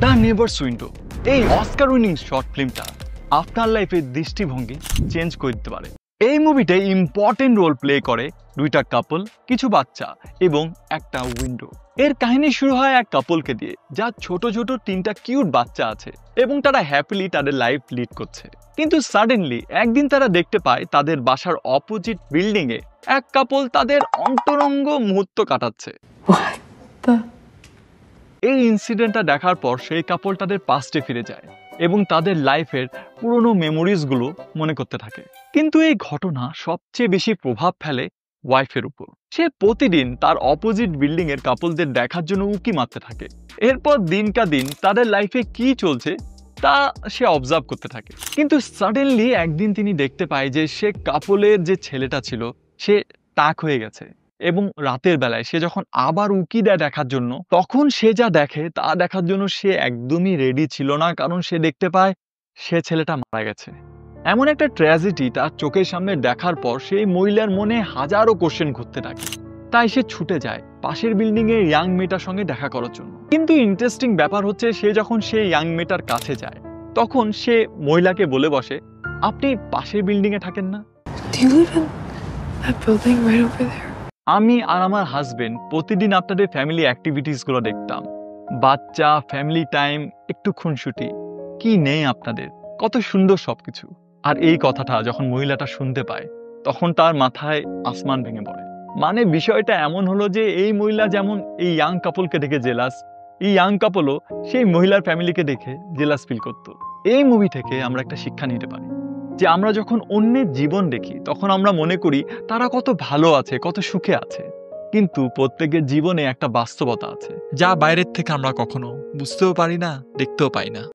The নেভারস window এই Oscar winning short ফিল্মটা আপনার লাইফের দৃষ্টিভঙ্গি চেঞ্জ করে দিতে পারে। এই মুভিতে ইম্পর্টেন্ট রোল প্লে করে দুইটা কাপল, কিছু বাচ্চা এবং একটা উইন্ডো। এর কাহিনী শুরু হয় এক কাপলকে দিয়ে, যার ছোট ছোট তিনটা কিউট বাচ্চা আছে এবং তারা হ্যাপিলি তাদের লাইফ লিড করছে। কিন্তু সাডেনলি একদিন তারা দেখতে পায় তাদের বাসার অপোজিট বিল্ডিং এ এক কাপল তাদের অন্তরঙ্গ মুহূর্ত কাটাচ্ছে। এই ইনসিডেন্টটা দেখার পর সেই কাপল তাদের পাস্টে ফিরে যায় এবং তাদের লাইফের পুরনো মেমোরিজগুলো মনে করতে থাকে। কিন্তু এই ঘটনা সবচেয়ে বেশি প্রভাব ফেলে ওয়াইফের উপর। সে প্রতিদিন তার অপোজিট বিল্ডিং এর কাপলদের দেখার জন্য উকি মারতে থাকে। এরপর দিনকা দিন তাদের লাইফে কি চলছে তা সে অবজার্ভ করতে থাকে। কিন্তু সাডেনলি একদিন তিনি দেখতে পায় যে সে কাপলের যে ছেলেটা ছিল সে টাক হয়ে গেছে এবং রাতের বেলায় সে যখন আবার উকি দেয় দেখার জন্য, তখন সে যা দেখে তা দেখার জন্য সে একদমই রেডি ছিল না, কারণ সে দেখতে পায় সে ছেলেটা মারা গেছে। এমন একটা ট্র্যাজেডি তার চোখের সামনে দেখার পর সেই মহিলার মনে হাজারো কোশ্চেন ঘুরতে থাকে। তাই সে ছুটে যায় পাশের বিল্ডিং এর ইয়াং মেয়েটার সঙ্গে দেখা করার জন্য। কিন্তু ইন্টারেস্টিং ব্যাপার হচ্ছে, সে যখন সেই ইয়াং মেয়েটার কাছে যায় তখন সে মহিলাকে বলে বসে, আপনি পাশের বিল্ডিং এ থাকেন না? আমি আর আমার হাজবেন্ড প্রতিদিন আপনাদের ফ্যামিলি অ্যাক্টিভিটিস গুলো দেখতাম, বাচ্চা, ফ্যামিলি টাইম, একটু খুনসুটি, কি নেই আপনাদের, কত সুন্দর সবকিছু। আর এই কথাটা যখন মহিলাটা শুনতে পায় তখন তার মাথায় আসমান ভেঙে পড়ে। মানে বিষয়টা এমন হলো যে এই মহিলা যেমন এই ইয়াং কাপলকে দেখে জেলাস, এই ইয়াং কাপলও সেই মহিলার ফ্যামিলিকে দেখে জেলাস ফিল করতো। এই মুভি থেকে আমরা একটা শিক্ষা নিতে পারি যে আমরা যখন অন্যের জীবন দেখি তখন আমরা মনে করি তারা কত ভালো আছে, কত সুখে আছে, কিন্তু প্রত্যেকের জীবনে একটা বাস্তবতা আছে যা বাইরের থেকে আমরা কখনো বুঝতেও পারি না, দেখতেও পাই না।